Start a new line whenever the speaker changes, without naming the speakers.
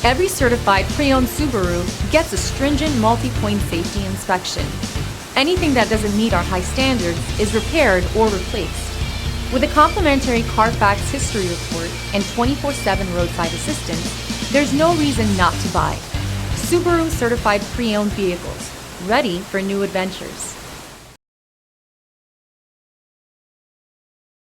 Every certified pre-owned Subaru gets a stringent multi-point safety inspection. Anything that doesn't meet our high standards is repaired or replaced. With a complimentary Carfax history report and 24/7 roadside assistance, there's no reason not to buy. Subaru certified pre-owned vehicles, ready for new adventures.